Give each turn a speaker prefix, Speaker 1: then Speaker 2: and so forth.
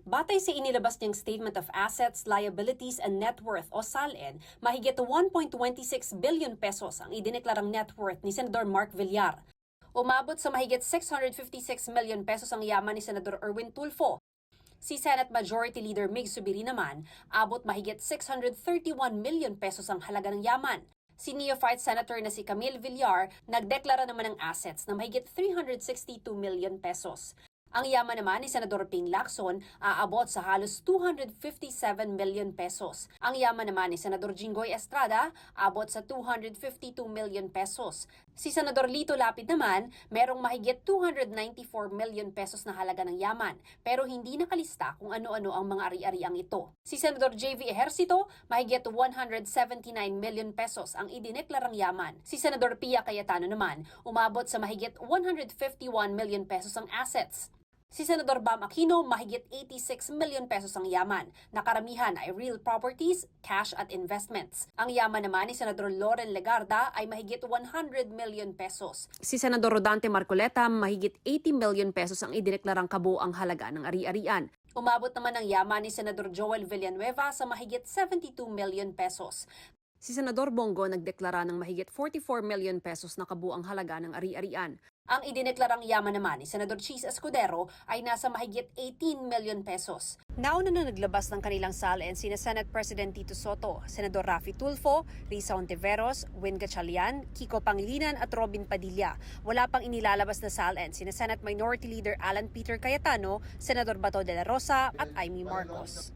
Speaker 1: Batay sa inilabas niyang Statement of Assets, Liabilities and Net Worth o SALN, mahigit 1.26 billion pesos ang idineklarang net worth ni Senador Mark Villar. Umabot sa mahigit 656 million pesos ang yaman ni Senador Erwin Tulfo. Si Senate Majority Leader Mig Zubiri naman, abot mahigit 631 million pesos ang halaga ng yaman. Si neophyte Senator na si Camille Villar nagdeklara naman ng assets na mahigit 362 million pesos. Ang yaman naman ni Senador Ping Lacson aabot sa halos 257 million pesos. Ang yaman naman ni Senador Jinggoy Estrada abot sa 252 million pesos. Si Senador Lito Lapid naman merong mahigit 294 million pesos na halaga ng yaman pero hindi nakalista kung ano-ano ang mga ari-ariang ito. Si Senador JV Ejercito mahigit 179 million pesos ang idineklarang yaman. Si Senador Pia Cayetano naman umabot sa mahigit 151 million pesos ang assets. Si Senador Bam Aquino, mahigit 86 million pesos ang yaman. Nakaramihan ay real properties, cash at investments. Ang yaman naman ni Senador Loren Legarda ay mahigit 100 million pesos. Si Senador Rodante Marcoleta, mahigit 80 million pesos ang idineklarang kabuoang halaga ng ari-arian. Umabot naman ang yaman ni Senador Joel Villanueva sa mahigit 72 million pesos. Si Senador Bongo nagdeklara ng mahigit 44 million pesos na kabuoang halaga ng ari-arian. Ang idineklarang yaman naman ni Senador Cheese Escudero ay nasa mahigit 18 million pesos. Nauna na naglabas ng kanilang SALN sina Senate President Tito Soto, Senador Raffy Tulfo, Risa Ontiveros, Win Gatchalian, Kiko Pangilinan at Robin Padilla. Wala pang inilalabas na SALN sina Senate Minority Leader Alan Peter Cayetano, Senador Bato de la Rosa at Amy Marcos.